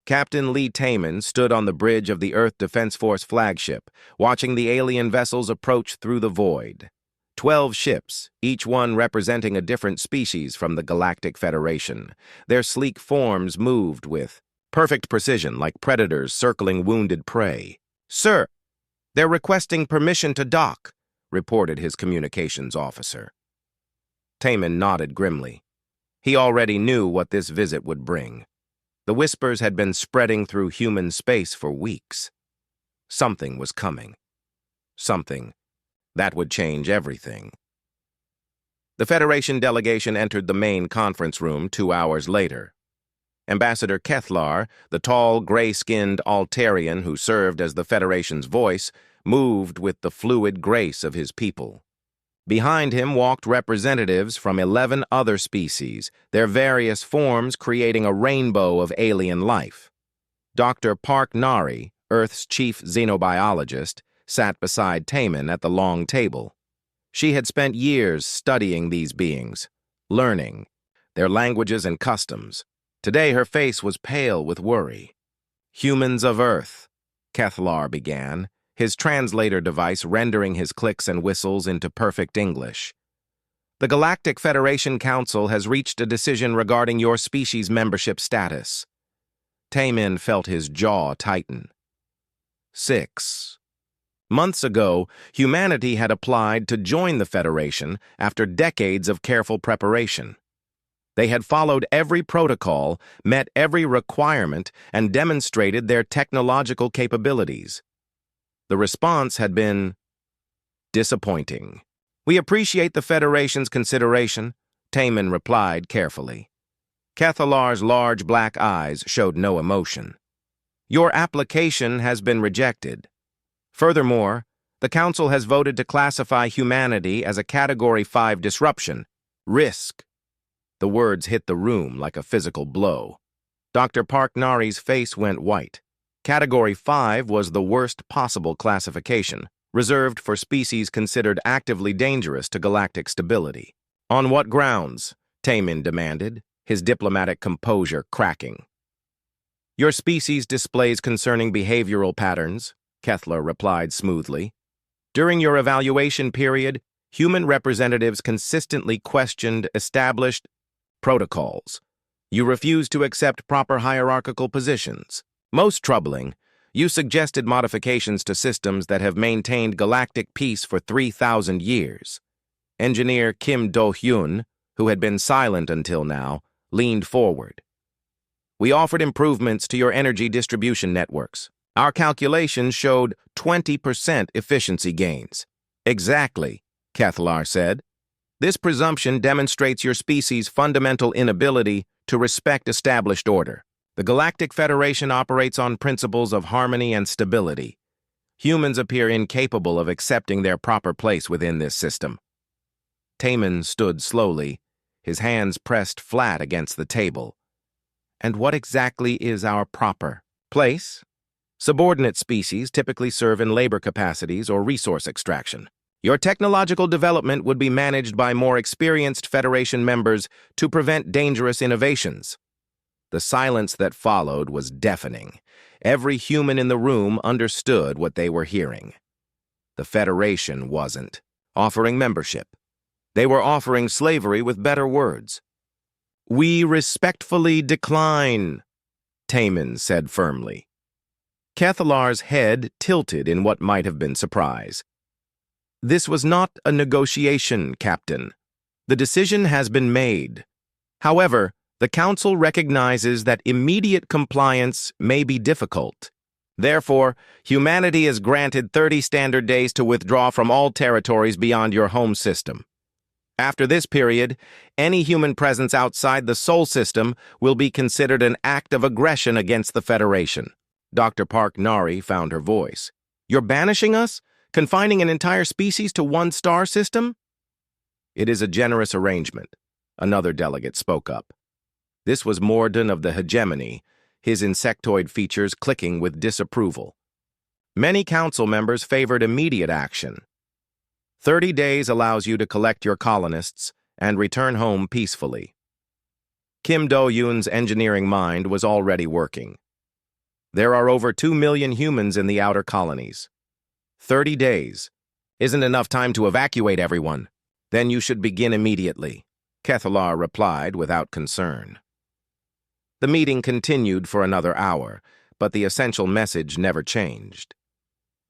Captain Lee Taman stood on the bridge of the Earth Defense Force flagship, watching the alien vessels approach through the void. 12 ships, each one representing a different species from the Galactic Federation. Their sleek forms moved with perfect precision, like predators circling wounded prey. "Sir, they're requesting permission to dock," reported his communications officer. Taman nodded grimly. He already knew what this visit would bring. The whispers had been spreading through human space for weeks. Something was coming. Something that would change everything. The Federation delegation entered the main conference room 2 hours later. Ambassador Kethlar, the tall, gray-skinned Altarian who served as the Federation's voice, moved with the fluid grace of his people. Behind him walked representatives from 11 other species, their various forms creating a rainbow of alien life. Dr. Park Nari, Earth's chief xenobiologist, sat beside Taman at the long table. She had spent years studying these beings, learning their languages and customs. Today her face was pale with worry. "Humans of Earth," Kethlar began, his translator device rendering his clicks and whistles into perfect English. "The Galactic Federation Council has reached a decision regarding your species' membership status." Taman felt his jaw tighten. 6 months ago, humanity had applied to join the Federation after decades of careful preparation. They had followed every protocol, met every requirement, and demonstrated their technological capabilities. The response had been disappointing. "We appreciate the Federation's consideration," Taman replied carefully. Kethlar's large black eyes showed no emotion. "Your application has been rejected. Furthermore, the Council has voted to classify humanity as a Category 5 disruption. Risk." The words hit the room like a physical blow. Dr. Park Nari's face went white. Category 5 was the worst possible classification, reserved for species considered actively dangerous to galactic stability. "On what grounds?" Taman demanded, his diplomatic composure cracking. "Your species displays concerning behavioral patterns," Kethlar replied smoothly. "During your evaluation period, human representatives consistently questioned established protocols. You refused to accept proper hierarchical positions. Most troubling, you suggested modifications to systems that have maintained galactic peace for 3,000 years. Engineer Kim Do-hyun, who had been silent until now, leaned forward. "We offered improvements to your energy distribution networks. Our calculations showed 20% efficiency gains." "Exactly," Kethlar said. "This presumption demonstrates your species' fundamental inability to respect established order. The Galactic Federation operates on principles of harmony and stability. Humans appear incapable of accepting their proper place within this system." Taman stood slowly, his hands pressed flat against the table. "And what exactly is our proper place?" "Subordinate species typically serve in labor capacities or resource extraction. Your technological development would be managed by more experienced Federation members to prevent dangerous innovations." The silence that followed was deafening. Every human in the room understood what they were hearing. The Federation wasn't offering membership. They were offering slavery with better words. "We respectfully decline," Taman said firmly. Kethlar's head tilted in what might have been surprise. "This was not a negotiation, Captain. The decision has been made. However, the Council recognizes that immediate compliance may be difficult. Therefore, humanity is granted 30 standard days to withdraw from all territories beyond your home system. After this period, any human presence outside the Sol system will be considered an act of aggression against the Federation." Dr. Park Nari found her voice. "You're banishing us? Confining an entire species to one star system?" "It is a generous arrangement," another delegate spoke up. This was Morden of the Hegemony, his insectoid features clicking with disapproval. Many council members favored immediate action. 30 days allows you to collect your colonists and return home peacefully. Kim Do-hyun's engineering mind was already working. There are over 2 million humans in the outer colonies. 30 days isn't enough time to evacuate everyone. Then you should begin immediately, Kethalar replied without concern. The meeting continued for another hour, but the essential message never changed.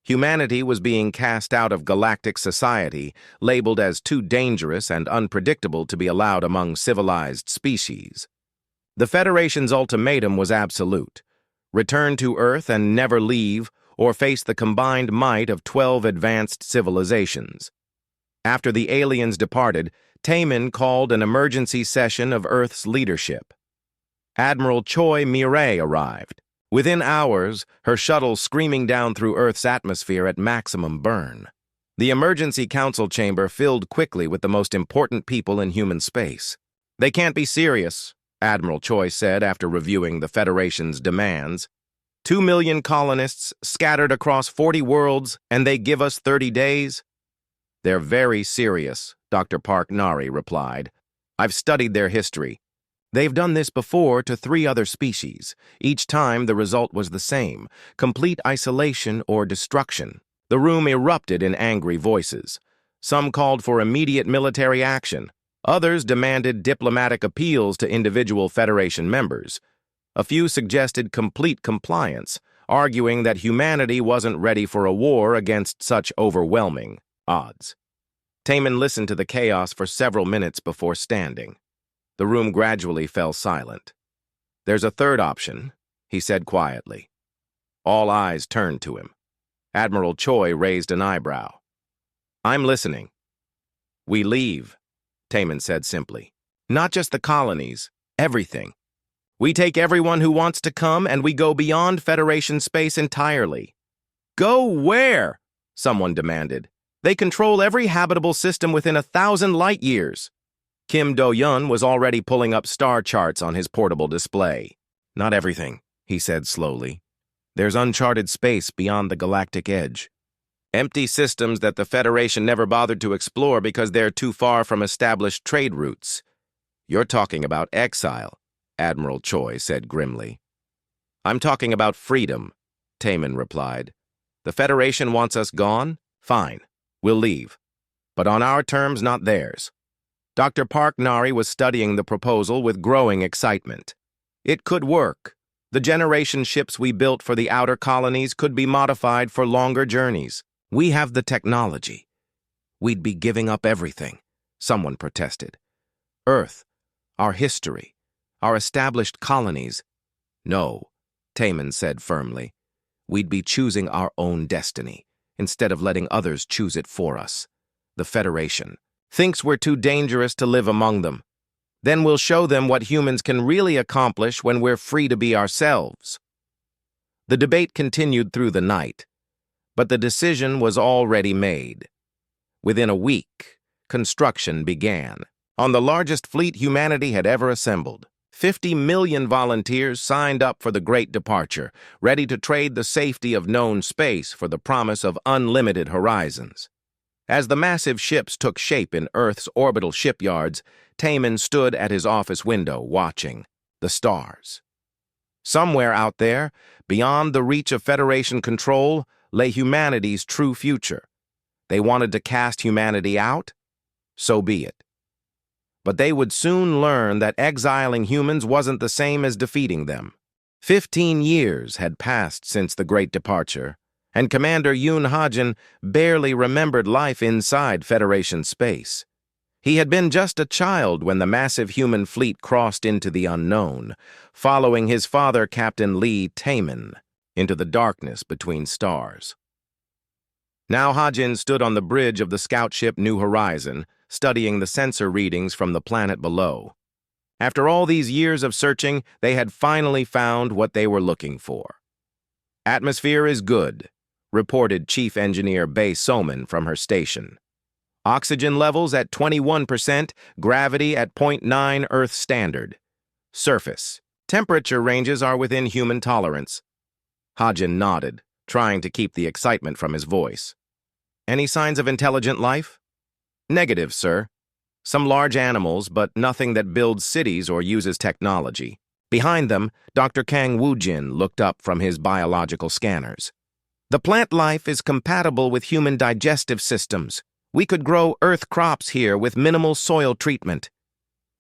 Humanity was being cast out of galactic society, labeled as too dangerous and unpredictable to be allowed among civilized species. The Federation's ultimatum was absolute: return to Earth and never leave, or face the combined might of 12 advanced civilizations. After the aliens departed, Taemin called an emergency session of Earth's leadership. Admiral Choi Mireille arrived. Within hours, her shuttle screaming down through Earth's atmosphere at maximum burn. The emergency council chamber filled quickly with the most important people in human space. "They can't be serious," Admiral Choi said after reviewing the Federation's demands. 2 million colonists scattered across 40 worlds, and they give us 30 days? "They're very serious," Dr. Park Nari replied. "I've studied their history. They've done this before to 3 other species. Each time the result was the same: complete isolation or destruction." The room erupted in angry voices. Some called for immediate military action. Others demanded diplomatic appeals to individual Federation members. A few suggested complete compliance, arguing that humanity wasn't ready for a war against such overwhelming odds. Taemin listened to the chaos for several minutes before standing. The room gradually fell silent. "There's a third option," he said quietly. All eyes turned to him. Admiral Choi raised an eyebrow. "I'm listening." "We leave," Taemin said simply. "Not just the colonies, everything. We take everyone who wants to come and we go beyond Federation space entirely." "Go where?" someone demanded. "They control every habitable system within 1,000 light years." Kim Do-yun was already pulling up star charts on his portable display. "Not everything," he said slowly. "There's uncharted space beyond the galactic edge. Empty systems that the Federation never bothered to explore because they're too far from established trade routes." "You're talking about exile," Admiral Choi said grimly. "I'm talking about freedom," Taemin replied. "The Federation wants us gone? Fine, we'll leave. But on our terms, not theirs." Dr. Park Nari was studying the proposal with growing excitement. It could work. The generation ships we built for the outer colonies could be modified for longer journeys. "We have the technology." "We'd be giving up everything," someone protested. "Earth, our history, our established colonies." "No," Taemin said firmly. "We'd be choosing our own destiny, instead of letting others choose it for us. The Federation thinks we're too dangerous to live among them. Then we'll show them what humans can really accomplish when we're free to be ourselves." The debate continued through the night, but the decision was already made. Within a week, construction began. On the largest fleet humanity had ever assembled, 50 million volunteers signed up for the Great Departure, ready to trade the safety of known space for the promise of unlimited horizons. As the massive ships took shape in Earth's orbital shipyards, Taemin stood at his office window watching the stars. Somewhere out there, beyond the reach of Federation control, lay humanity's true future. They wanted to cast humanity out? So be it. But they would soon learn that exiling humans wasn't the same as defeating them. 15 years had passed since the Great Departure, and Commander Yoon Ha-jin barely remembered life inside Federation space. He had been just a child when the massive human fleet crossed into the unknown, following his father, Captain Lee Taemin, into the darkness between stars. Now Ha-jin stood on the bridge of the scout ship New Horizon, studying the sensor readings from the planet below. After all these years of searching, they had finally found what they were looking for. "Atmosphere is good," reported Chief Engineer Bae Soman from her station. "Oxygen levels at 21%, gravity at 0.9 Earth standard. Surface. Temperature ranges are within human tolerance." Ha-jin nodded, trying to keep the excitement from his voice. "Any signs of intelligent life?" "Negative, sir. Some large animals, but nothing that builds cities or uses technology." Behind them, Dr. Kang Woojin looked up from his biological scanners. The plant life is compatible with human digestive systems. We could grow earth crops here with minimal soil treatment.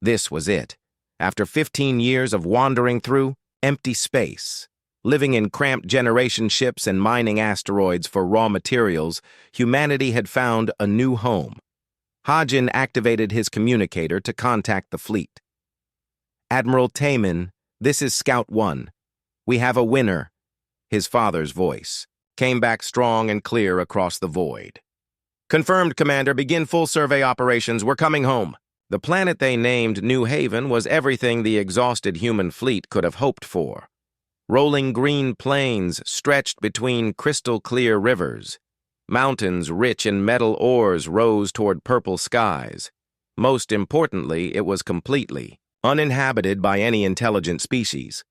This was it. After 15 years of wandering through empty space, living in cramped generation ships and mining asteroids for raw materials, humanity had found a new home. Hajin activated his communicator to contact the fleet. Admiral Taemin, this is Scout 1. We have a winner. His father's voice came back strong and clear across the void. Confirmed, Commander. Begin full survey operations. We're coming home. The planet they named New Haven was everything the exhausted human fleet could have hoped for. Rolling green plains stretched between crystal-clear rivers. Mountains rich in metal ores rose toward purple skies. Most importantly, it was completely uninhabited by any intelligent species.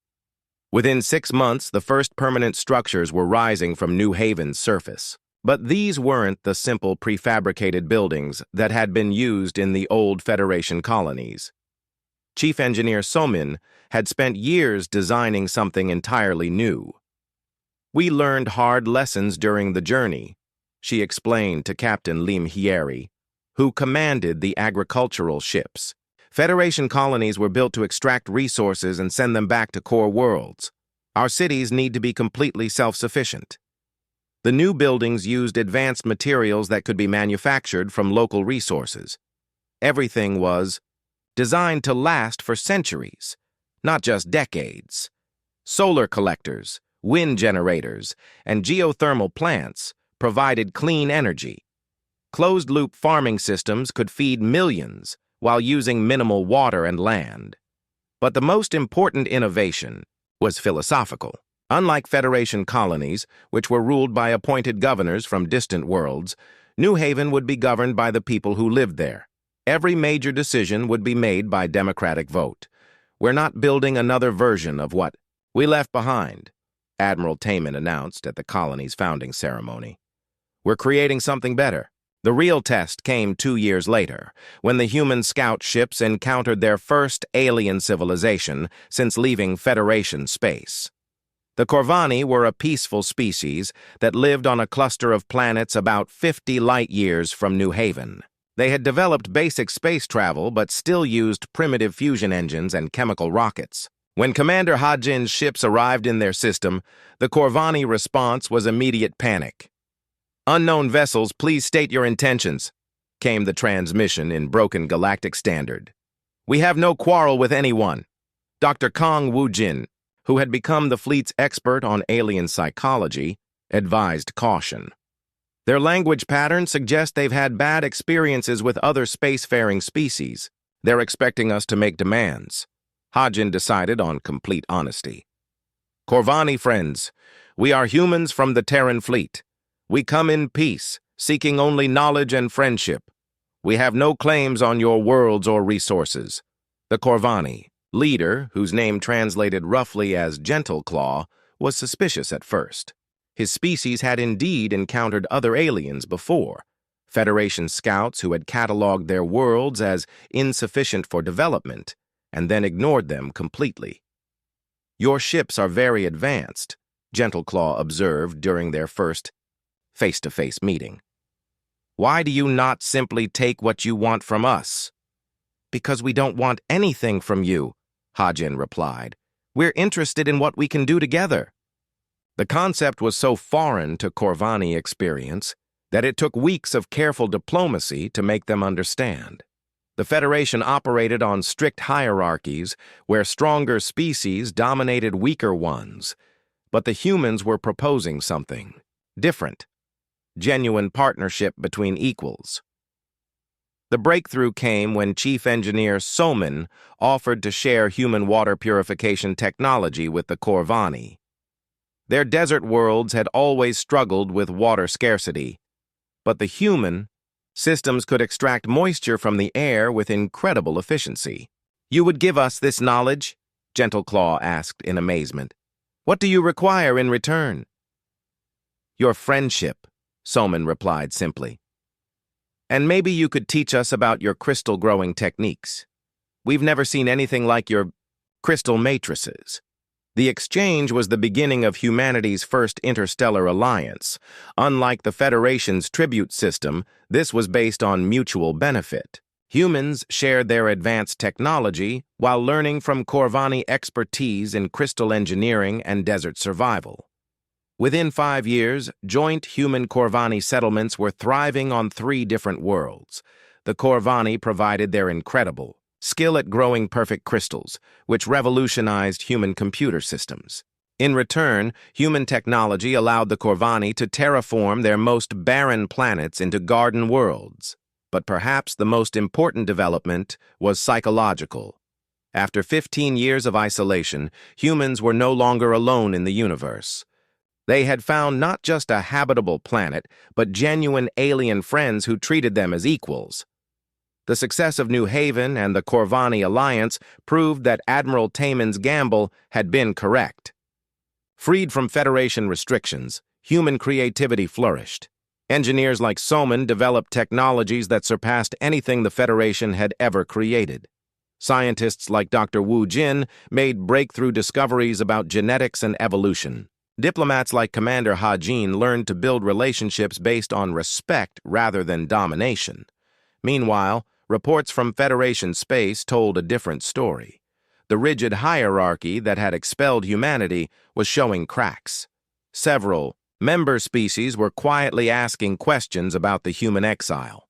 Within 6 months, the first permanent structures were rising from New Haven's surface. But these weren't the simple prefabricated buildings that had been used in the old Federation colonies. Chief Engineer Somin had spent years designing something entirely new. We learned hard lessons during the journey, she explained to Captain Lim Hyeri, who commanded the agricultural ships. Federation colonies were built to extract resources and send them back to core worlds. Our cities need to be completely self-sufficient. The new buildings used advanced materials that could be manufactured from local resources. Everything was designed to last for centuries, not just decades. Solar collectors, wind generators, and geothermal plants provided clean energy. Closed-loop farming systems could feed millions while using minimal water and land. But the most important innovation was philosophical. Unlike Federation colonies, which were ruled by appointed governors from distant worlds, New Haven would be governed by the people who lived there. Every major decision would be made by democratic vote. We're not building another version of what we left behind, Admiral Taemin announced at the colony's founding ceremony. We're creating something better. The real test came 2 years later, when the human scout ships encountered their first alien civilization since leaving Federation space. The Corvani were a peaceful species that lived on a cluster of planets about 50 light-years from New Haven. They had developed basic space travel but still used primitive fusion engines and chemical rockets. When Commander Hajin's ships arrived in their system, the Corvani response was immediate panic. "Unknown vessels, please state your intentions," came the transmission in broken galactic standard. "We have no quarrel with anyone." Dr. Kang Woojin, who had become the fleet's expert on alien psychology, advised caution. Their language patterns suggest they've had bad experiences with other spacefaring species. They're expecting us to make demands. Hajin decided on complete honesty. "Corvani friends, we are humans from the Terran fleet. We come in peace, seeking only knowledge and friendship. We have no claims on your worlds or resources." The Corvani leader, whose name translated roughly as Gentle Claw, was suspicious at first. His species had indeed encountered other aliens before, Federation scouts who had cataloged their worlds as insufficient for development and then ignored them completely. "Your ships are very advanced," Gentle Claw observed during their first face-to-face meeting. "Why do you not simply take what you want from us?" "Because we don't want anything from you," Hajin replied. "We're interested in what we can do together." The concept was so foreign to Corvani experience that it took weeks of careful diplomacy to make them understand. The Federation operated on strict hierarchies where stronger species dominated weaker ones, but the humans were proposing something different. Genuine partnership between equals. The breakthrough came when Chief Engineer Somin offered to share human water purification technology with the Corvani. Their desert worlds had always struggled with water scarcity, but the human systems could extract moisture from the air with incredible efficiency. "You would give us this knowledge?" Gentle Claw asked in amazement. "What do you require in return?" "Your friendship," Somin replied simply. "And maybe you could teach us about your crystal growing techniques. We've never seen anything like your crystal matrices. The exchange was the beginning of humanity's first interstellar alliance. Unlike the Federation's tribute system, this was based on mutual benefit. Humans shared their advanced technology while learning from Corvani expertise in crystal engineering and desert survival. Within 5 years, joint human-Corvani settlements were thriving on 3 different worlds. The Corvani provided their incredible skill at growing perfect crystals, which revolutionized human computer systems. In return, human technology allowed the Corvani to terraform their most barren planets into garden worlds. But perhaps the most important development was psychological. After 15 years of isolation, humans were no longer alone in the universe. They had found not just a habitable planet, but genuine alien friends who treated them as equals. The success of New Haven and the Corvani alliance proved that Admiral Taman's gamble had been correct. Freed from Federation restrictions, human creativity flourished. Engineers like Soman developed technologies that surpassed anything the Federation had ever created. Scientists like Dr. Wu Jin made breakthrough discoveries about genetics and evolution. Diplomats like Commander Ha Jin learned to build relationships based on respect rather than domination. Meanwhile, reports from Federation space told a different story. The rigid hierarchy that had expelled humanity was showing cracks. Several member species were quietly asking questions about the human exile.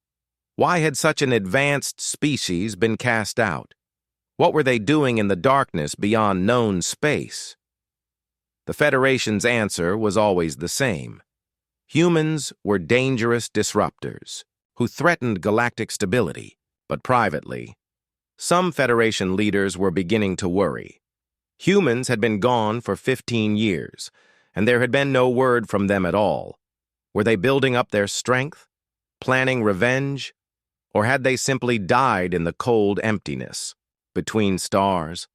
Why had such an advanced species been cast out? What were they doing in the darkness beyond known space? The Federation's answer was always the same. Humans were dangerous disruptors who threatened galactic stability, but privately. Some Federation leaders were beginning to worry. Humans had been gone for 15 years, and there had been no word from them at all. Were they building up their strength, planning revenge, or had they simply died in the cold emptiness between stars?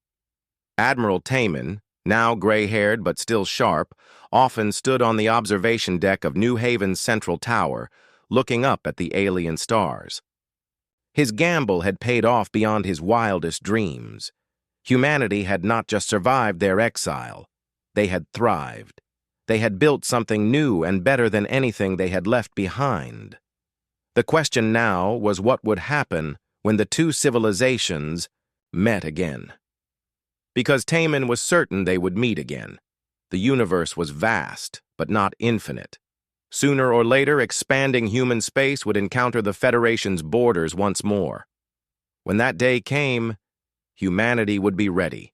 Admiral Taman, now gray-haired but still sharp, often stood on the observation deck of New Haven's central tower, looking up at the alien stars. His gamble had paid off beyond his wildest dreams. Humanity had not just survived their exile, they had thrived. They had built something new and better than anything they had left behind. The question now was what would happen when the two civilizations met again. Because Taman was certain they would meet again. The universe was vast, but not infinite. Sooner or later, expanding human space would encounter the Federation's borders once more. When that day came, humanity would be ready.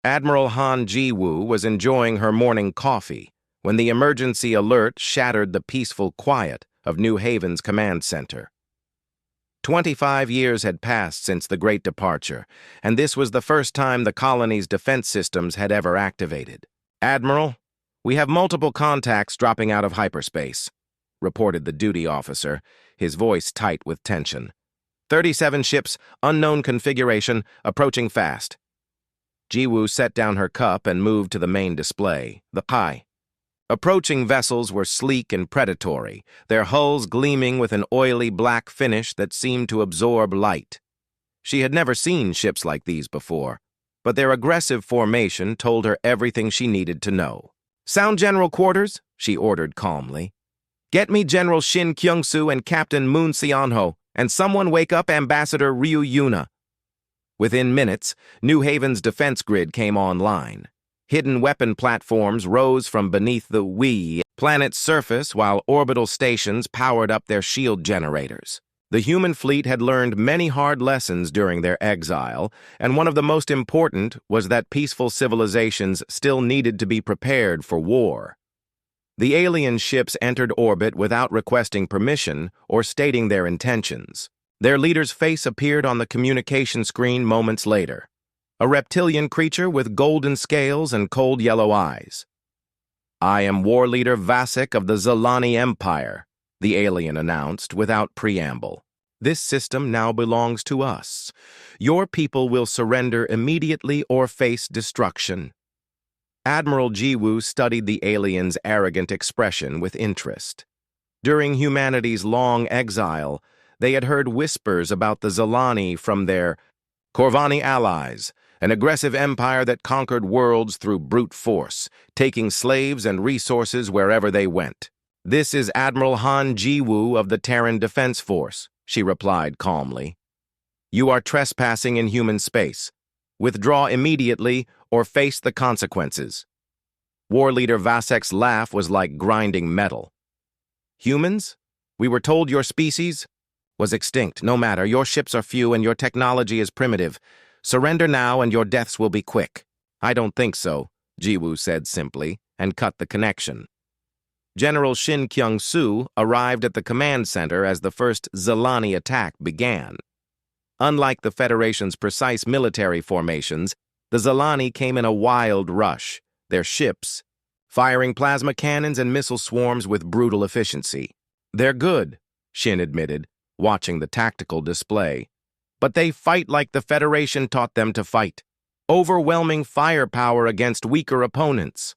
Admiral Han Ji-woo was enjoying her morning coffee when the emergency alert shattered the peaceful quiet of New Haven's command center. 25 years had passed since the Great Departure, and this was the first time the colony's defense systems had ever activated. "Admiral, we have multiple contacts dropping out of hyperspace," reported the duty officer, his voice tight with tension. 37 ships, unknown configuration, approaching fast. Ji-woo set down her cup and moved to the main display, the Pi. Approaching vessels were sleek and predatory, their hulls gleaming with an oily black finish that seemed to absorb light. She had never seen ships like these before, but their aggressive formation told her everything she needed to know. "Sound General Quarters," she ordered calmly. "Get me General Shin Kyung-soo and Captain Moon Seon-ho, and someone wake up Ambassador Ryu Yuna." Within minutes, New Haven's defense grid came online. Hidden weapon platforms rose from beneath the Wii planet's surface while orbital stations powered up their shield generators. The human fleet had learned many hard lessons during their exile, and one of the most important was that peaceful civilizations still needed to be prepared for war. The alien ships entered orbit without requesting permission or stating their intentions. Their leader's face appeared on the communication screen moments later, a reptilian creature with golden scales and cold yellow eyes. "I am War Leader Vasek of the Zalani Empire," the alien announced without preamble. "This system now belongs to us. Your people will surrender immediately or face destruction." Admiral Ji-woo studied the alien's arrogant expression with interest. During humanity's long exile, they had heard whispers about the Zalani from their Corvani allies, an aggressive empire that conquered worlds through brute force, taking slaves and resources wherever they went. "This is Admiral Han Ji-woo of the Terran Defense Force," she replied calmly. "You are trespassing in human space. Withdraw immediately or face the consequences." War Leader Vasek's laugh was like grinding metal. "Humans? We were told your species was extinct. No matter, your ships are few and your technology is primitive. Surrender now and your deaths will be quick." "I don't think so," Jiwoo said simply, and cut the connection. General Shin Kyung-soo arrived at the command center as the first Zilani attack began. Unlike the Federation's precise military formations, the Zilani came in a wild rush, their ships firing plasma cannons and missile swarms with brutal efficiency. "They're good," Shin admitted, watching the tactical display. "But they fight like the Federation taught them to fight. Overwhelming firepower against weaker opponents."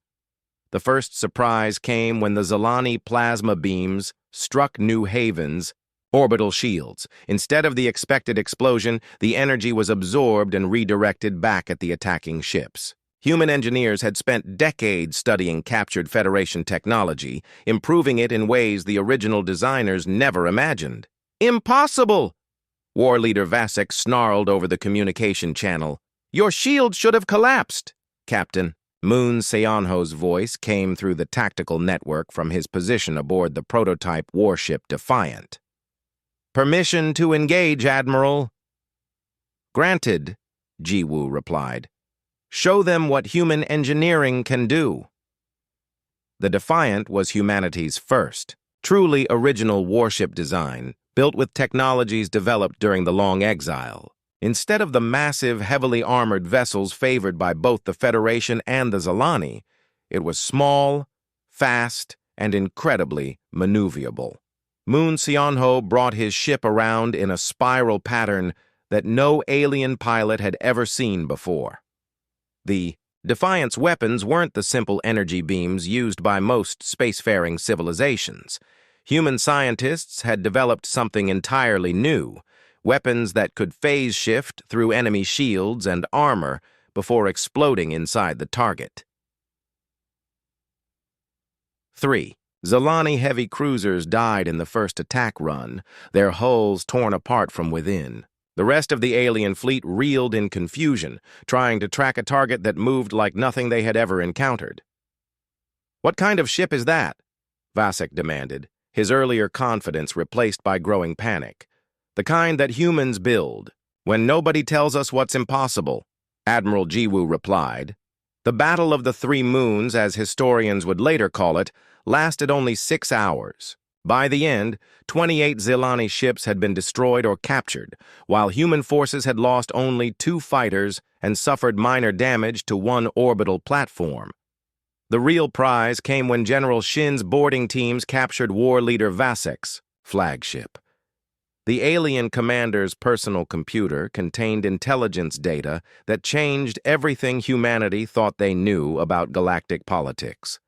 The first surprise came when the Zilani plasma beams struck New Haven's orbital shields. Instead of the expected explosion, the energy was absorbed and redirected back at the attacking ships. Human engineers had spent decades studying captured Federation technology, improving it in ways the original designers never imagined. "Impossible!" War Leader Vasek snarled over the communication channel. "Your shield should have collapsed." "Captain," Moon Seonho's voice came through the tactical network from his position aboard the prototype warship Defiant. "Permission to engage, Admiral." "Granted," Jiwoo replied. "Show them what human engineering can do." The Defiant was humanity's first, truly original warship design, built with technologies developed during the long exile. Instead of the massive, heavily armored vessels favored by both the Federation and the Zilani, it was small, fast, and incredibly maneuverable. Moon Seonho brought his ship around in a spiral pattern that no alien pilot had ever seen before. The Defiant's weapons weren't the simple energy beams used by most spacefaring civilizations. Human scientists had developed something entirely new, weapons that could phase shift through enemy shields and armor before exploding inside the target. 3. Zilani heavy cruisers died in the first attack run, their hulls torn apart from within. The rest of the alien fleet reeled in confusion, trying to track a target that moved like nothing they had ever encountered. "What kind of ship is that?" Vasek demanded, his earlier confidence replaced by growing panic. "The kind that humans build, when nobody tells us what's impossible," Admiral Jiwoo replied. The Battle of the Three Moons, as historians would later call it, lasted only 6 hours. By the end, 28 Zilani ships had been destroyed or captured, while human forces had lost only 2 fighters and suffered minor damage to 1 orbital platform. The real prize came when General Shin's boarding teams captured War Leader Vasek's flagship. The alien commander's personal computer contained intelligence data that changed everything humanity thought they knew about galactic politics.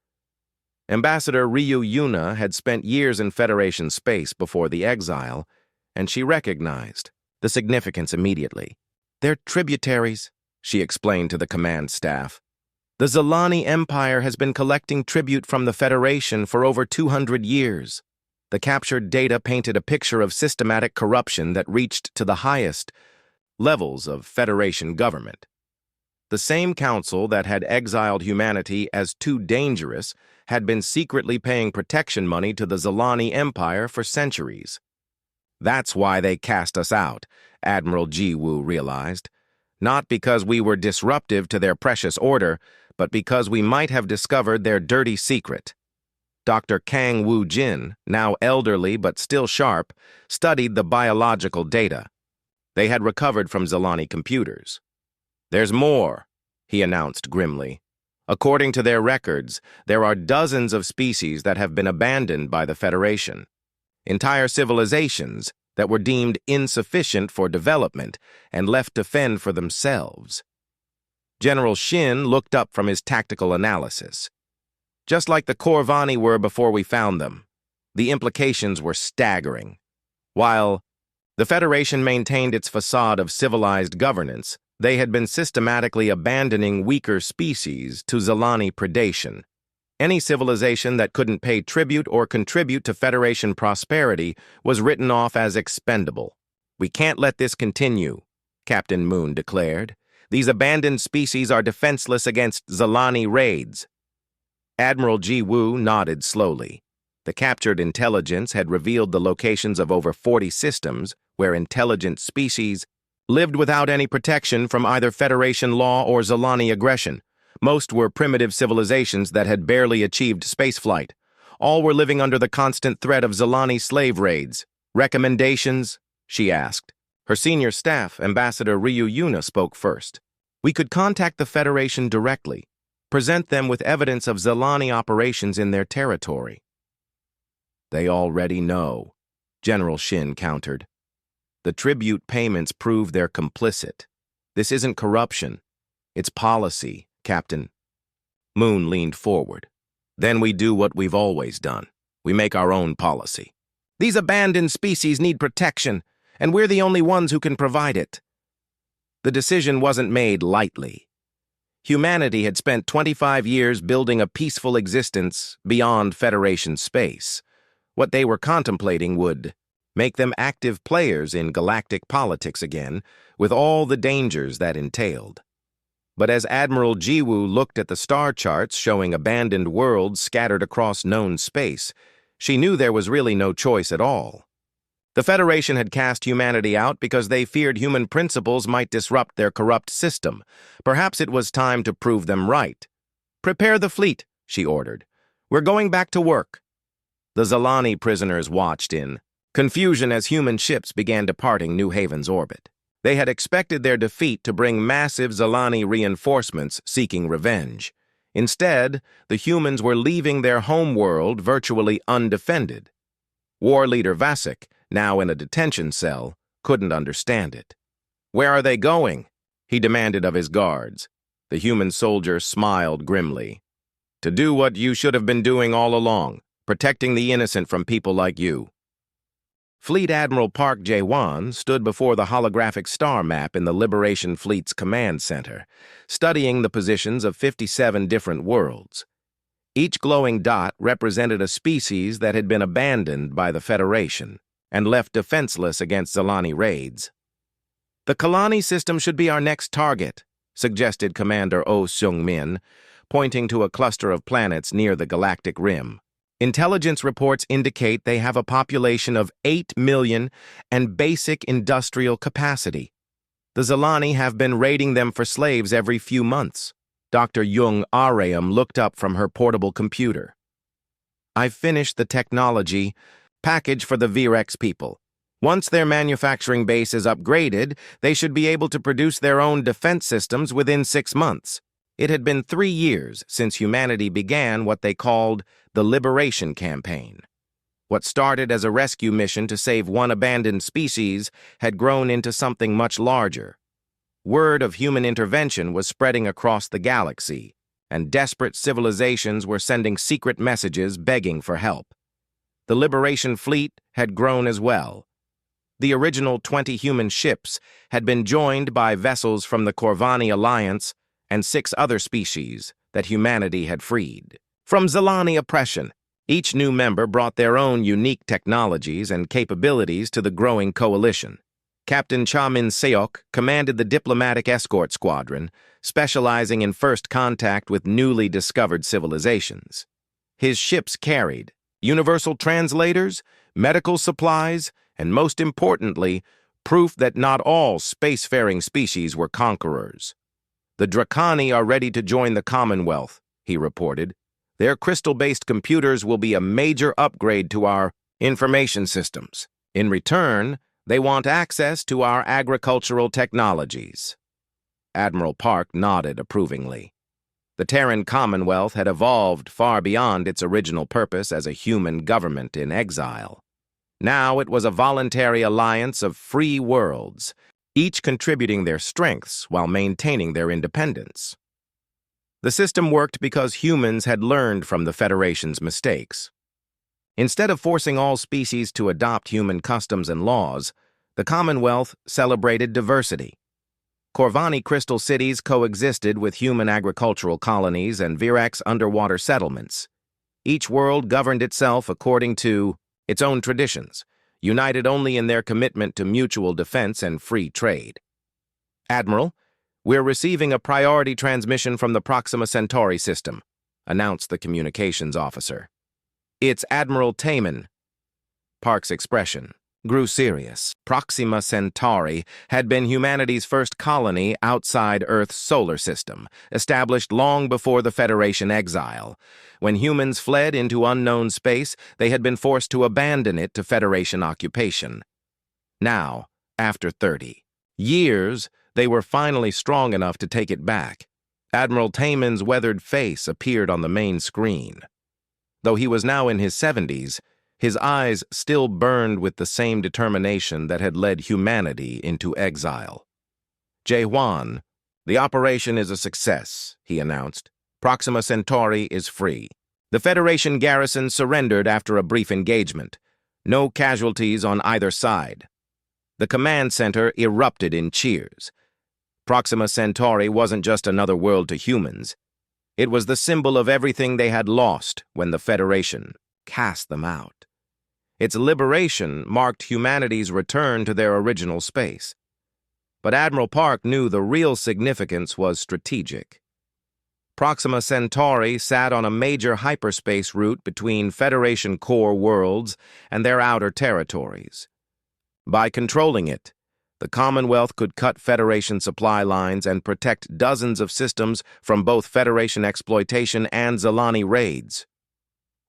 Ambassador Ryu Yuna had spent years in Federation space before the exile, and she recognized the significance immediately. "They're tributaries," she explained to the command staff. "The Zilani Empire has been collecting tribute from the Federation for over 200 years. The captured data painted a picture of systematic corruption that reached to the highest levels of Federation government. The same council that had exiled humanity as too dangerous had been secretly paying protection money to the Zilani Empire for centuries. That's why they cast us out, Admiral Jiwoo realized. Not because we were disruptive to their precious order, but because we might have discovered their dirty secret. Dr. Kang Woo-jin, now elderly but still sharp, studied the biological data they had recovered from Zilani computers. "There's more," he announced grimly. "According to their records, there are dozens of species that have been abandoned by the Federation. Entire civilizations that were deemed insufficient for development and left to fend for themselves." General Shin looked up from his tactical analysis. "Just like the Corvani were before we found them." The implications were staggering. While the Federation maintained its facade of civilized governance, They had been systematically abandoning weaker species to Zilani predation. Any civilization that couldn't pay tribute or contribute to Federation prosperity was written off as expendable. "We can't let this continue," Captain Moon declared. "These abandoned species are defenseless against Zilani raids." Admiral Ji Woo nodded slowly. The captured intelligence had revealed the locations of over 40 systems where intelligent species lived without any protection from either Federation law or Zilani aggression. Most were primitive civilizations that had barely achieved spaceflight. All were living under the constant threat of Zilani slave raids. "Recommendations?" she asked. Her senior staff, Ambassador Ryu Yuna, spoke first. "We could contact the Federation directly, present them with evidence of Zilani operations in their territory." "They already know," General Shin countered. "The tribute payments prove they're complicit. This isn't corruption. It's policy, Captain." Moon leaned forward. "Then we do what we've always done. We make our own policy. These abandoned species need protection, and we're the only ones who can provide it." The decision wasn't made lightly. Humanity had spent 25 years building a peaceful existence beyond Federation space. What they were contemplating would make them active players in galactic politics again, with all the dangers that entailed. But as Admiral Jiwoo looked at the star charts showing abandoned worlds scattered across known space, she knew there was really no choice at all. The Federation had cast humanity out because they feared human principles might disrupt their corrupt system. Perhaps it was time to prove them right. "Prepare the fleet," she ordered. "We're going back to work." The Zilani prisoners watched in confusion as human ships began departing New Haven's orbit. They had expected their defeat to bring massive Zilani reinforcements seeking revenge. Instead, the humans were leaving their homeworld virtually undefended. War leader Vasek, now in a detention cell, couldn't understand it. "Where are they going?" he demanded of his guards. The human soldier smiled grimly. "To do what you should have been doing all along, protecting the innocent from people like you." Fleet Admiral Park Jae-won stood before the holographic star map in the Liberation Fleet's command center, studying the positions of 57 different worlds. Each glowing dot represented a species that had been abandoned by the Federation and left defenseless against Zilani raids. "The Kalani system should be our next target," suggested Commander Oh Seung-min, pointing to a cluster of planets near the galactic rim. "Intelligence reports indicate they have a population of 8 million and basic industrial capacity. The Zilani have been raiding them for slaves every few months." Dr. Jung Areum looked up from her portable computer. "I've finished the technology package for the Virex people. Once their manufacturing base is upgraded, they should be able to produce their own defense systems within 6 months. It had been 3 years since humanity began what they called the Liberation Campaign. What started as a rescue mission to save one abandoned species had grown into something much larger. Word of human intervention was spreading across the galaxy, and desperate civilizations were sending secret messages begging for help. The Liberation Fleet had grown as well. The original 20 human ships had been joined by vessels from the Corvani Alliance and 6 other species that humanity had freed from Zilani oppression. Each new member brought their own unique technologies and capabilities to the growing coalition. Captain Cha Min-seok commanded the diplomatic escort squadron, specializing in first contact with newly discovered civilizations. His ships carried universal translators, medical supplies, and most importantly, proof that not all spacefaring species were conquerors. "The Dracani are ready to join the Commonwealth," he reported. "Their crystal-based computers will be a major upgrade to our information systems. In return, they want access to our agricultural technologies." Admiral Park nodded approvingly. The Terran Commonwealth had evolved far beyond its original purpose as a human government in exile. Now it was a voluntary alliance of free worlds, each contributing their strengths while maintaining their independence. The system worked because humans had learned from the Federation's mistakes. Instead of forcing all species to adopt human customs and laws, the Commonwealth celebrated diversity. Corvani crystal cities coexisted with human agricultural colonies and Virax underwater settlements. Each world governed itself according to its own traditions, united only in their commitment to mutual defense and free trade. "Admiral, we're receiving a priority transmission from the Proxima Centauri system," announced the communications officer. "It's Admiral Taman." Park's expression grew serious. Proxima Centauri had been humanity's first colony outside Earth's solar system, established long before the Federation exile. When humans fled into unknown space, they had been forced to abandon it to Federation occupation. Now, after 30 years, they were finally strong enough to take it back. Admiral Taman's weathered face appeared on the main screen. Though he was now in his 70s, his eyes still burned with the same determination that had led humanity into exile. "J1, the operation is a success," he announced. "Proxima Centauri is free." The Federation garrison surrendered after a brief engagement. No casualties on either side. The command center erupted in cheers. Proxima Centauri wasn't just another world to humans. It was the symbol of everything they had lost when the Federation cast them out. Its liberation marked humanity's return to their original space. But Admiral Park knew the real significance was strategic. Proxima Centauri sat on a major hyperspace route between Federation core worlds and their outer territories. By controlling it, the Commonwealth could cut Federation supply lines and protect dozens of systems from both Federation exploitation and Zilani raids.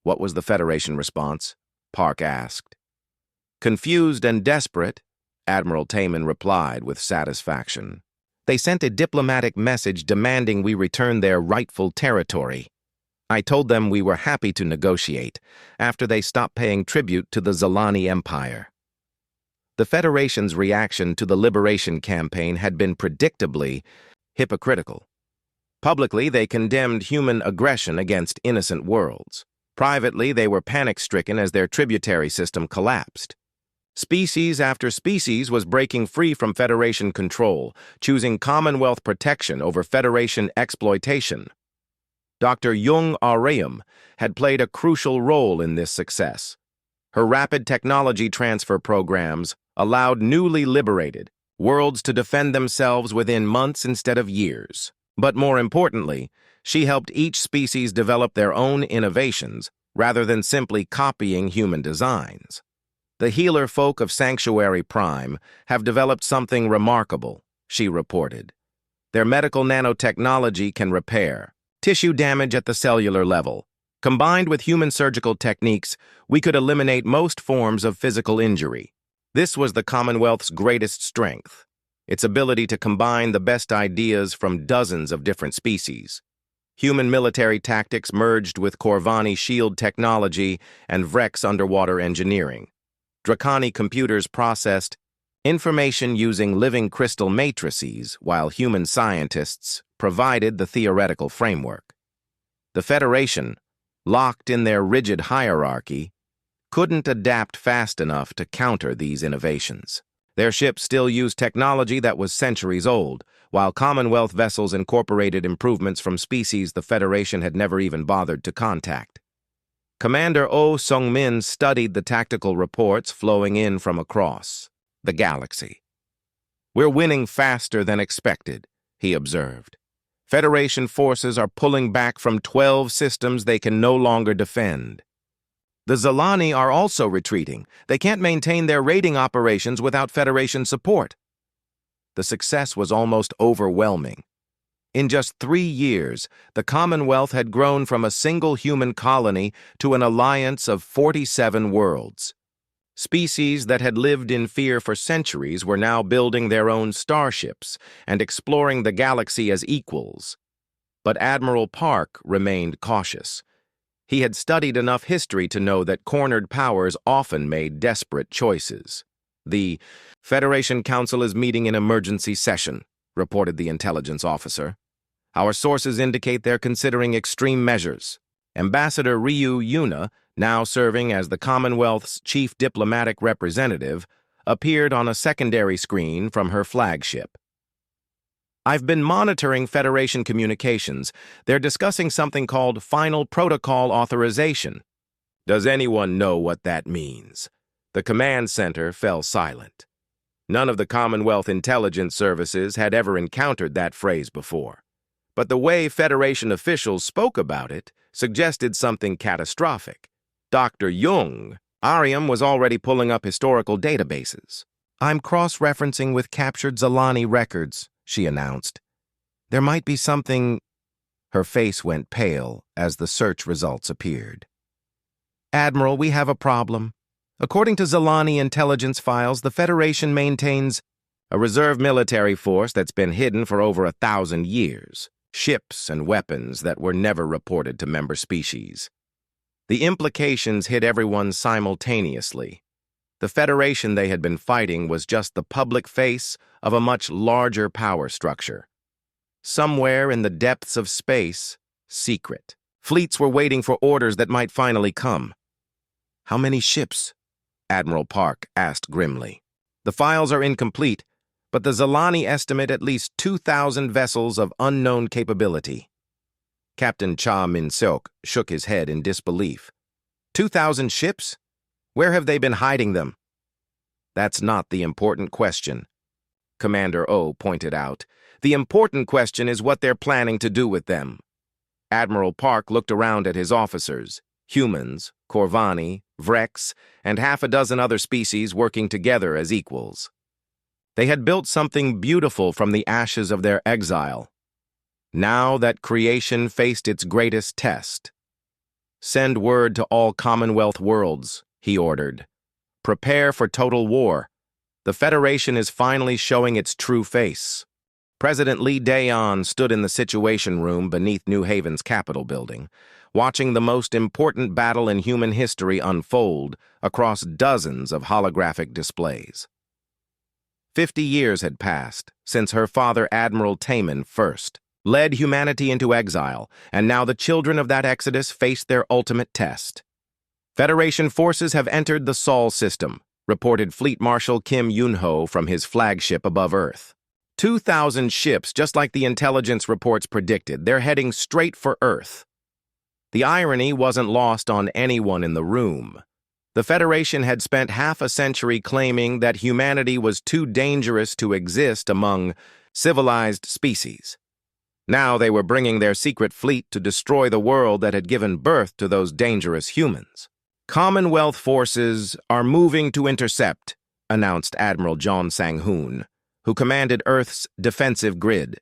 What was the Federation response? Park asked. Confused and desperate, Admiral Taman replied with satisfaction. They sent a diplomatic message demanding we return their rightful territory. I told them we were happy to negotiate after they stopped paying tribute to the Zilani Empire. The Federation's reaction to the liberation campaign had been predictably hypocritical. Publicly, they condemned human aggression against innocent worlds. Privately, they were panic-stricken as their tributary system collapsed. Species after species was breaking free from Federation control, choosing Commonwealth protection over Federation exploitation. Dr. Jung Aurium had played a crucial role in this success. Her rapid technology transfer programs allowed newly liberated worlds to defend themselves within months instead of years. But more importantly, she helped each species develop their own innovations rather than simply copying human designs. The healer folk of Sanctuary Prime have developed something remarkable, she reported. Their medical nanotechnology can repair tissue damage at the cellular level. Combined with human surgical techniques, we could eliminate most forms of physical injury. This was the Commonwealth's greatest strength, its ability to combine the best ideas from dozens of different species. Human military tactics merged with Corvani shield technology and Vrex underwater engineering. Draconi computers processed information using living crystal matrices, while human scientists provided the theoretical framework. The Federation, locked in their rigid hierarchy, couldn't adapt fast enough to counter these innovations. Their ships still used technology that was centuries old, while Commonwealth vessels incorporated improvements from species the Federation had never even bothered to contact. Commander Oh Sung-min studied the tactical reports flowing in from across the galaxy. "We're winning faster than expected," he observed. "Federation forces are pulling back from 12 systems they can no longer defend. The Zilani are also retreating. They can't maintain their raiding operations without Federation support." The success was almost overwhelming. In just 3 years, the Commonwealth had grown from a single human colony to an alliance of 47 worlds. Species that had lived in fear for centuries were now building their own starships and exploring the galaxy as equals. But Admiral Park remained cautious. He had studied enough history to know that cornered powers often made desperate choices. "The Federation Council is meeting in emergency session," reported the intelligence officer. "Our sources indicate they're considering extreme measures." Ambassador Ryu Yuna, now serving as the Commonwealth's chief diplomatic representative, appeared on a secondary screen from her flagship. I've been monitoring Federation communications. They're discussing something called Final Protocol Authorization. Does anyone know what that means? The command center fell silent. None of the Commonwealth intelligence services had ever encountered that phrase before. But the way Federation officials spoke about it suggested something catastrophic. Dr. Jung, Ariam was already pulling up historical databases. I'm cross-referencing with captured Zalani records, she announced. There might be something... Her face went pale as the search results appeared. Admiral, we have a problem. According to Zalani intelligence files, the Federation maintains a reserve military force that's been hidden for over 1,000 years, ships and weapons that were never reported to member species. The implications hit everyone simultaneously. The Federation they had been fighting was just the public face of a much larger power structure. Somewhere in the depths of space, secret. Fleets were waiting for orders that might finally come. How many ships? Admiral Park asked grimly. The files are incomplete, but the Zalani estimate at least 2,000 vessels of unknown capability. Captain Cha Min-seok shook his head in disbelief. 2,000 ships? Where have they been hiding them? That's not the important question, Commander O pointed out. The important question is what they're planning to do with them. Admiral Park looked around at his officers, humans, Corvani, Vrex, and half a dozen other species working together as equals. They had built something beautiful from the ashes of their exile. Now that creation faced its greatest test. Send word to all Commonwealth worlds, he ordered. Prepare for total war. The Federation is finally showing its true face. President Lee Daeon stood in the Situation Room beneath New Haven's Capitol building, watching the most important battle in human history unfold across dozens of holographic displays. 50 years had passed since her father, Admiral Taman, first led humanity into exile, and now the children of that exodus faced their ultimate test. Federation forces have entered the Sol system, reported Fleet Marshal Kim Yun-ho from his flagship above Earth. 2,000 ships, just like the intelligence reports predicted. They're heading straight for Earth. The irony wasn't lost on anyone in the room. The Federation had spent half a century claiming that humanity was too dangerous to exist among civilized species. Now they were bringing their secret fleet to destroy the world that had given birth to those dangerous humans. Commonwealth forces are moving to intercept, announced Admiral John Sang-hoon, who commanded Earth's defensive grid.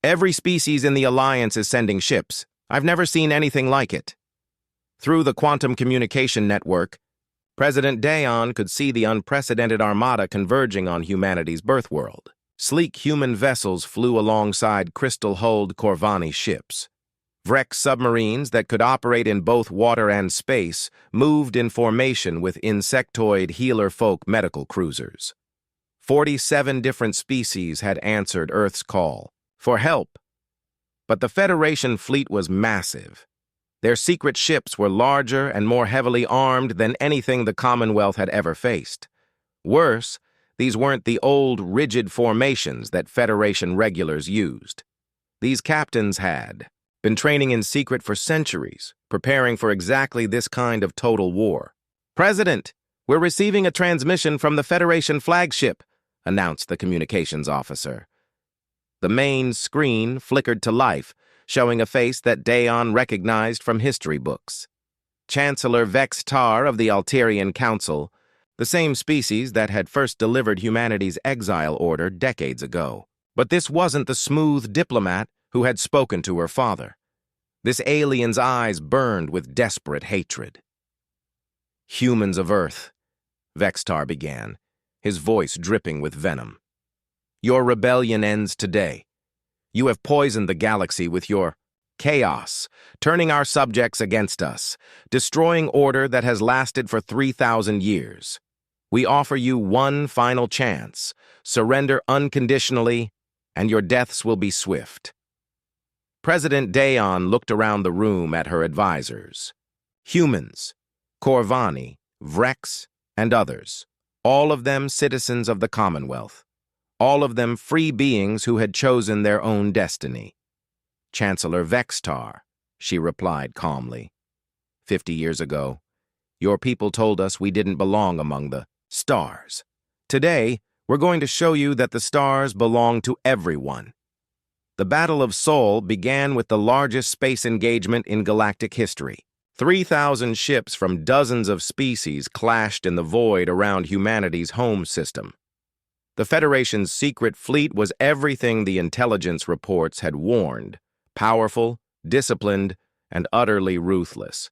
Every species in the Alliance is sending ships. I've never seen anything like it. Through the quantum communication network, President Daeon could see the unprecedented armada converging on humanity's birth world. Sleek human vessels flew alongside crystal-hulled Corvani ships. Vrex submarines that could operate in both water and space moved in formation with insectoid healer-folk medical cruisers. 47 different species had answered Earth's call for help. But the Federation fleet was massive. Their secret ships were larger and more heavily armed than anything the Commonwealth had ever faced. Worse, these weren't the old, rigid formations that Federation regulars used. These captains had been training in secret for centuries, preparing for exactly this kind of total war. "President, we're receiving a transmission from the Federation flagship," announced the communications officer. The main screen flickered to life, showing a face that Daeon recognized from history books. Chancellor Vex Tar of the Alterian Council, the same species that had first delivered humanity's exile order decades ago. But this wasn't the smooth diplomat who had spoken to her father. This alien's eyes burned with desperate hatred. "Humans of Earth," Vextar began, his voice dripping with venom. "Your rebellion ends today. You have poisoned the galaxy with your chaos, turning our subjects against us, destroying order that has lasted for 3,000 years. We offer you one final chance. Surrender unconditionally, and your deaths will be swift." President Daeon looked around the room at her advisors. Humans, Corvani, Vrex, and others, all of them citizens of the Commonwealth. all of them free beings who had chosen their own destiny. "Chancellor Vextar," she replied calmly. "50 years ago, your people told us we didn't belong among the stars. Today, we're going to show you that the stars belong to everyone." The Battle of Sol began with the largest space engagement in galactic history. 3,000 ships from dozens of species clashed in the void around humanity's home system. The Federation's secret fleet was everything the intelligence reports had warned: powerful, disciplined, and utterly ruthless.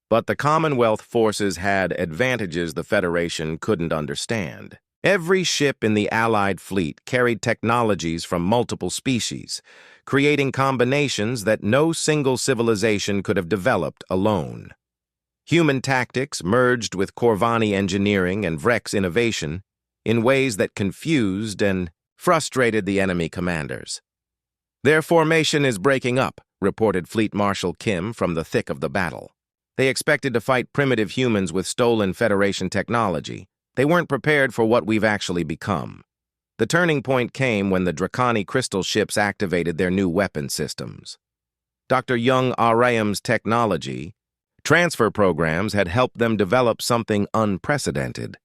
But the Commonwealth forces had advantages the Federation couldn't understand. Every ship in the Allied fleet carried technologies from multiple species, creating combinations that no single civilization could have developed alone. Human tactics merged with Corvani engineering and Vrex innovation in ways that confused and frustrated the enemy commanders. "Their formation is breaking up," reported Fleet Marshal Kim from the thick of the battle. "They expected to fight primitive humans with stolen Federation technology. They weren't prepared for what we've actually become." The turning point came when the Draconi crystal ships activated their new weapon systems. Dr. Young Araham's technology transfer programs had helped them develop something unprecedented: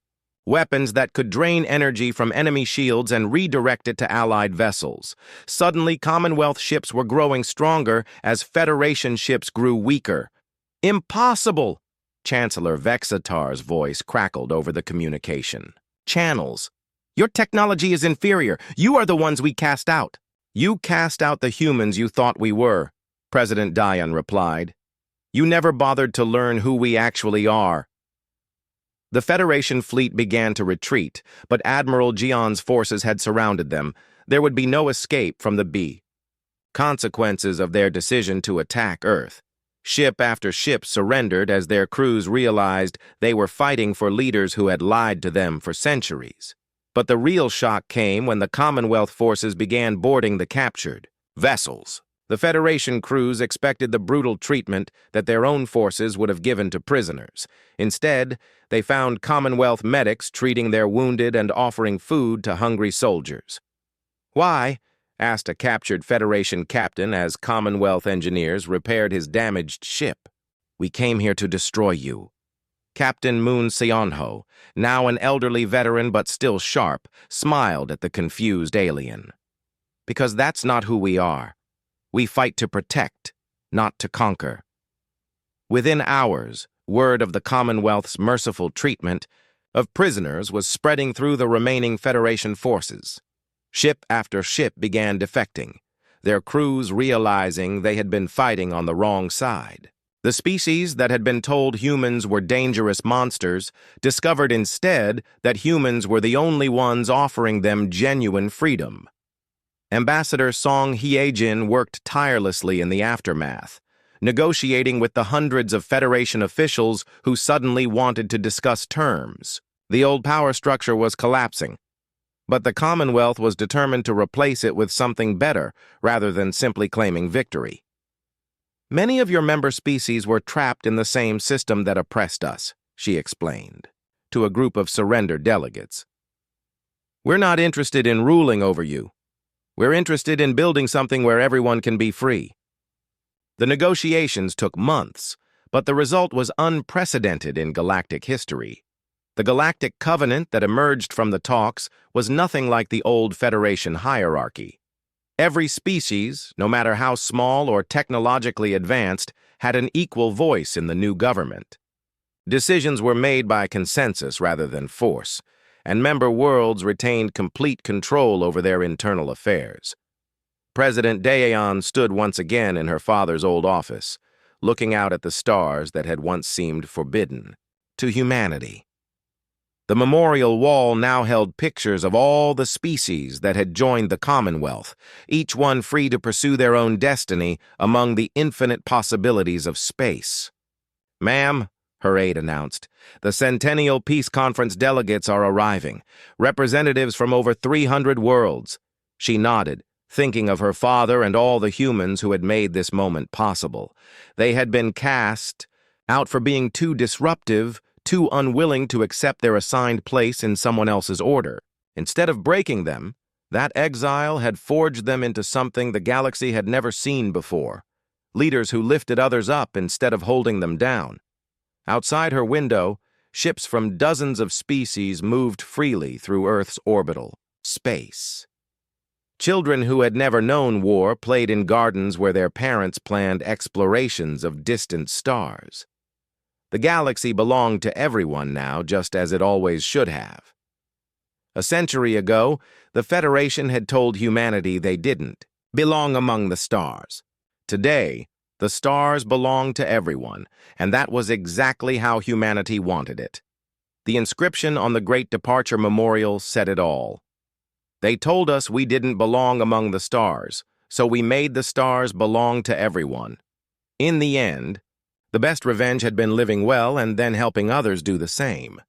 weapons that could drain energy from enemy shields and redirect it to Allied vessels. Suddenly, Commonwealth ships were growing stronger as Federation ships grew weaker. "Impossible!" Chancellor Vexatar's voice crackled over the communication channels. "Your technology is inferior. You are the ones we cast out." "You cast out the humans you thought we were," President Dion replied. "You never bothered to learn who we actually are." The Federation fleet began to retreat, but Admiral Gion's forces had surrounded them. There would be no escape from the consequences of their decision to attack Earth. Ship after ship surrendered as their crews realized they were fighting for leaders who had lied to them for centuries. But the real shock came when the Commonwealth forces began boarding the captured vessels. The Federation crews expected the brutal treatment that their own forces would have given to prisoners. Instead, they found Commonwealth medics treating their wounded and offering food to hungry soldiers. "Why?" asked a captured Federation captain as Commonwealth engineers repaired his damaged ship. "We came here to destroy you." Captain Moon Seonho, now an elderly veteran but still sharp, smiled at the confused alien. "Because that's not who we are. We fight to protect, not to conquer." Within hours, word of the Commonwealth's merciful treatment of prisoners was spreading through the remaining Federation forces. Ship after ship began defecting, their crews realizing they had been fighting on the wrong side. The species that had been told humans were dangerous monsters discovered instead that humans were the only ones offering them genuine freedom. Ambassador Song Hyejin worked tirelessly in the aftermath, negotiating with the hundreds of Federation officials who suddenly wanted to discuss terms. The old power structure was collapsing, but the Commonwealth was determined to replace it with something better rather than simply claiming victory. "Many of your member species were trapped in the same system that oppressed us," she explained to a group of surrendered delegates. "We're not interested in ruling over you. We're interested in building something where everyone can be free." The negotiations took months, but the result was unprecedented in galactic history. The Galactic Covenant that emerged from the talks was nothing like the old Federation hierarchy. Every species, no matter how small or technologically advanced, had an equal voice in the new government. Decisions were made by consensus rather than force, and member worlds retained complete control over their internal affairs. President Daeon stood once again in her father's old office, looking out at the stars that had once seemed forbidden to humanity. The memorial wall now held pictures of all the species that had joined the Commonwealth, each one free to pursue their own destiny among the infinite possibilities of space. "Ma'am," her aide announced, "the Centennial Peace Conference delegates are arriving, representatives from over 300 worlds." She nodded, thinking of her father and all the humans who had made this moment possible. They had been cast out for being too disruptive, too unwilling to accept their assigned place in someone else's order. Instead of breaking them, That exile had forged them into something the galaxy had never seen before, leaders who lifted others up instead of holding them down. Outside her window, ships from dozens of species moved freely through Earth's orbital space. Children who had never known war played in gardens where their parents planned explorations of distant stars. The galaxy belonged to everyone now, just as it always should have. A century ago, the Federation had told humanity they didn't belong among the stars. Today, the stars belong to everyone, and that was exactly how humanity wanted it. The inscription on the Great Departure Memorial said it all. They told us we didn't belong among the stars, so we made the stars belong to everyone. In the end, the best revenge had been living well and then helping others do the same.